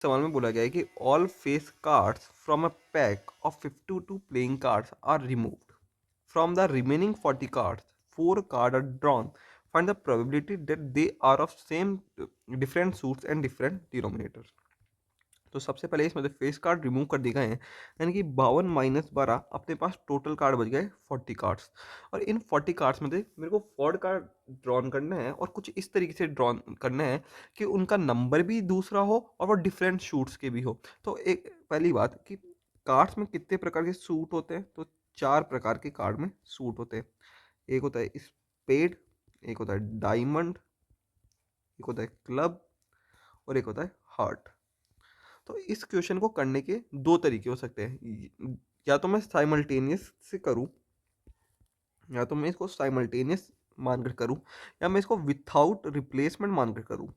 सवाल में बोला गया है कि all face cards from a pack of 52 playing cards are removed from the remaining 40 cards, 4 card are drawn, find the probability that they are of same different suits and different denominators. तो सबसे पहले इसमें से face card remove कर दिए गए हैं, यानी कि 52 - 12 अपने पास टोटल कार्ड बच गए 40 कार्ड्स। और इन 40 कार्ड्स में से मेरे को 4 कार्ड ड्रॉन करने हैं और कुछ इस तरीके से ड्रॉन करने हैं कि उनका नंबर भी दूसरा हो और वो डिफरेंट शूट्स के भी हो। तो एक पहली बात कि कार्ड्स में कितने प्रकार के सूट होते हैं, तो 4 प्रकार के कार्ड में सूट होते हैं। एक होता है स्पेड, एक होता है डायमंड, एक होता है क्लब और एक होता है हार्ट। तो इस क्वेश्चन को करने के दो तरीके हो सकते हैं, या तो मैं साइमल्टेनियस से करूं, या तो मैं इसको साइमल्टेनियस मानकर करूं, या मैं इसको विथआउट रिप्लेसमेंट मानकर करूं।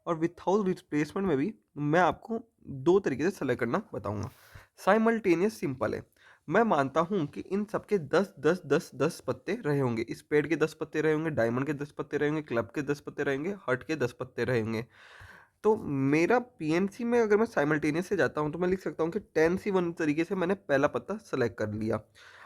और विथआउट रिप्लेसमेंट में भी मैं आपको दो तरीके से सेलेक्ट करना बताऊंगा। साइमल्टेनियस सिंपल है, मैं मानता हूं कि इन सबके 10 10 10 10 पत्ते रहे होंगे। इस पेड़ के 10 पत्ते रहे होंगे, डायमंड के 10 पत्ते रहेंगे, क्लब के 10 पत्ते रहेंगे, हर्ट के 10 पत्ते रहेंगे। तो मेरा पीएनसी में अगर मैं साइमल्टेनियस से जाता हूँ तो मैं लिख सकता हूँ कि 10C1 तरीके से मैंने पहला पत्ता सेलेक्ट कर लिया।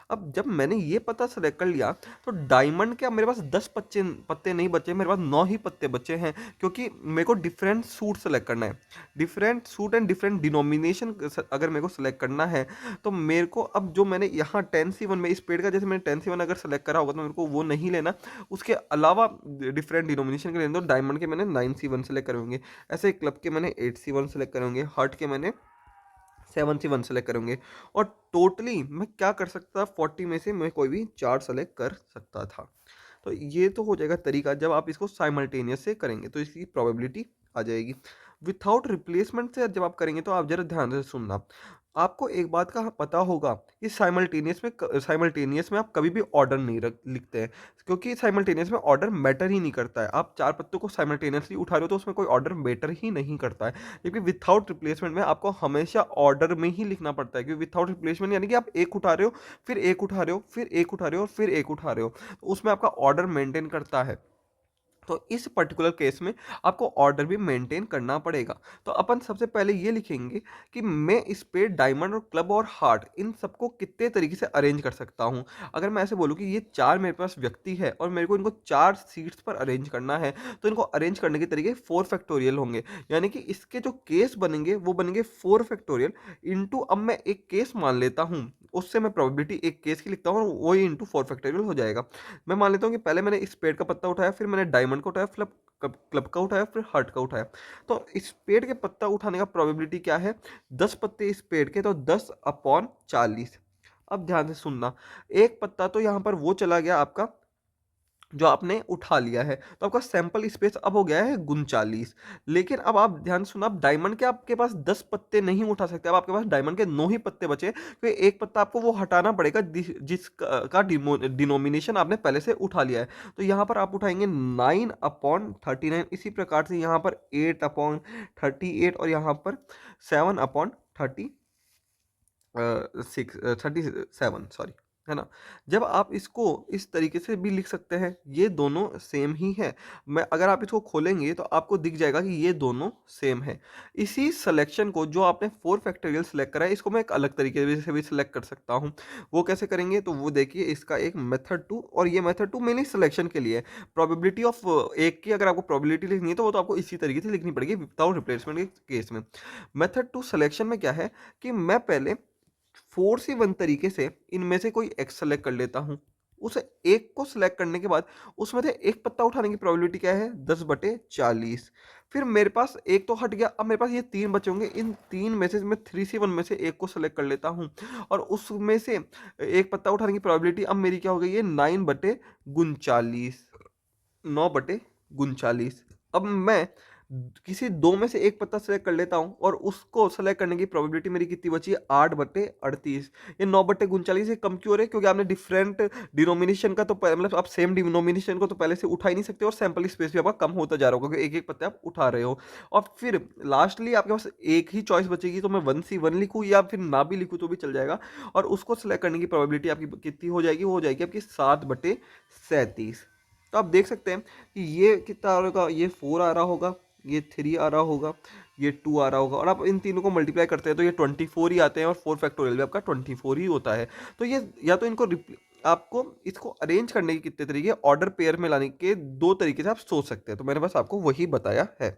अब जब मैंने ये पत्ता सेलेक्ट कर लिया तो डायमंड के अब मेरे पास 10 पत्ते पत्ते नहीं बचे, मेरे पास 9 ही पत्ते बचे हैं, क्योंकि मेरे को डिफरेंट सूट सेलेक्ट करना है। Different suit and different denomination अगर मेरे को सेलेक्ट करना है तो मेरे को अब जो मैंने यहाँ 10C1 में इस पेड़ का जैसे मैंने 10C1 अगर सेलेक्ट करा होगा तो मेरे को वो नहीं लेना, उसके अलावा डिफरेंट डिनोमिनेशन के लेने दो। डायमंड के मैंने 9C1 सेलेक्ट करे होंगे, ऐसे क्लब के मैंने 8C1 सेलेक्ट करे होंगे, हार्ट के मैंने 7C1 सेलेक्ट करेंगे। और टोटली मैं क्या कर सकता, 40 में से मैं कोई भी 4 सेलेक्ट कर सकता था। तो ये तो हो जाएगा तरीका, जब आप इसको साइमल्टेनियस से करेंगे तो इसकी प्रोबेबिलिटी आ जाएगी। विथआउट रिप्लेसमेंट से जब आप करेंगे तो आप जरा ध्यान से सुनना, आपको एक बात का पता होगा कि साइमल्टेनियस में आप कभी भी ऑर्डर नहीं लिखते हैं, क्योंकि साइमल्टेनियस में ऑर्डर मैटर ही नहीं करता है। आप 4 पत्तों को साइमल्टेनियसली उठा रहे हो तो उसमें कोई ऑर्डर मैटर ही नहीं करता है, क्योंकि विथआउट रिप्लेसमेंट में आपको हमेशा ऑर्डर में ही लिखना पड़ता है। क्योंकि विथआउट रिप्लेसमेंट यानी कि आप एक उठा रहे हो, फिर एक उठा रहे हो, फिर एक उठा रहे हो, फिर एक उठा रहे हो, तो उसमें आपका ऑर्डर मेंटेन करता है। तो इस पर्टिकुलर केस में आपको ऑर्डर भी मेंटेन करना पड़ेगा। तो अपन सबसे पहले ये लिखेंगे कि मैं इस पे डायमंड और क्लब और हार्ट इन सबको कितने तरीके से अरेंज कर सकता हूँ। अगर मैं ऐसे बोलूँ कि ये 4 मेरे पास व्यक्ति है और मेरे को इनको 4 सीट्स पर अरेंज करना है, तो इनको अरेंज करने के तरीके 4 फैक्टोरियल होंगे। यानी कि इसके जो केस बनेंगे वो बनेंगे 4 फैक्टोरियल इंटू, अब मैं एक केस मान लेता हूँ, उससे मैं प्रोबेबिलिटी एक केस की लिखता हूँ और वही इंटू 4 फैक्टोरियल हो जाएगा। मैं मान लेता हूँ कि पहले मैंने इस पेड़ का पत्ता उठाया, फिर मैंने डायमंड का उठाया, फिर क्लब का उठाया, फिर हार्ट का उठाया। तो इस पेड़ के पत्ता उठाने का प्रोबेबिलिटी क्या है, 10 पत्ते इस पेड़ के, तो 10/40। अब ध्यान से सुनना, एक पत्ता तो यहाँ पर वो चला गया आपका जो आपने उठा लिया है, तो आपका सैंपल स्पेस अब हो गया है 39। लेकिन अब आप ध्यान से सुना, अब डायमंड के आपके पास 10 पत्ते नहीं उठा सकते, अब आपके पास डायमंड के 9 ही पत्ते बचे, तो एक पत्ता आपको वो हटाना पड़ेगा जिसका डिनोमिनेशन आपने पहले से उठा लिया है। तो यहाँ पर आप उठाएंगे 9/39, इसी प्रकार से यहाँ पर 8/38 और यहाँ पर 37, सॉरी, है ना। जब आप इसको इस तरीके से भी लिख सकते हैं, ये दोनों सेम ही है। मैं अगर आप इसको खोलेंगे तो आपको दिख जाएगा कि ये दोनों सेम है। इसी सिलेक्शन को जो आपने 4 फैक्टोरियल सेलेक्ट करा है, इसको मैं एक अलग तरीके से भी सिलेक्ट कर सकता हूँ। वो कैसे करेंगे, तो वो देखिए, इसका एक मेथड 2, और ये मेथड 2 मेनली सिलेक्शन के लिए है। प्रोबेबिलिटी ऑफ एक की अगर आपको प्रोबेबिलिटी लिखनी है तो वो तो आपको इसी तरीके से लिखनी पड़ेगी विदाउट रिप्लेसमेंट के केस में। मेथड 2 सिलेक्शन में क्या है कि मैं पहले 4C1 तरीके से इनमें से कोई एक सेलेक्ट कर लेता हूँ। उस एक को सिलेक्ट करने के बाद उसमें से एक पत्ता उठाने की प्रोबेबिलिटी क्या है, 10/40। फिर मेरे पास एक तो हट गया, अब मेरे पास ये 3 बचे होंगे, इन 3 में से मैं 3C1 में से एक को सिलेक्ट कर लेता हूँ और उसमें से एक पत्ता उठाने की प्रोबेबिलिटी अब मेरी क्या हो गई है, 9/39। अब मैं किसी दो में से एक पत्ता सेलेक्ट कर लेता हूं और उसको सेलेक्ट करने की प्रोबेबिलिटी मेरी कितनी बची है, 8/38। ये 9/39 से कम क्यों हो रहा है, क्योंकि आपने डिफरेंट डिनोमिनेशन का तो मतलब आप सेम डिनोमिनेशन को तो पहले से उठा ही नहीं सकते और सैंपल स्पेस भी आपका कम होता जा रहा होगा, क्योंकि एक एक पत्ते आप उठा रहे हो। और फिर लास्टली आपके पास एक ही चॉइस बचेगी, तो मैं 1C1 लिखूँ या फिर ना भी लिखूँ तो भी चल जाएगा। और उसको सेलेक्ट करने की प्रोबेबिलिटी आपकी कितनी हो जाएगी, वो हो जाएगी आपकी 7/37। तो आप देख सकते हैं कि ये कितना आ रहा होगा, ये 4 आ रहा होगा, ये 3 आ रहा होगा, ये 2 आ रहा होगा, और आप इन तीनों को मल्टीप्लाई करते हैं तो ये 24 ही आते हैं, और 4 फैक्टोरियल भी आपका 24 ही होता है। तो ये या तो इनको आपको इसको अरेंज करने के कितने तरीके, ऑर्डर पेयर में लाने के 2 तरीके से आप सोच सकते हैं। तो मैंने बस आपको वही बताया है।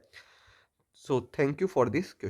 So thank you for this question.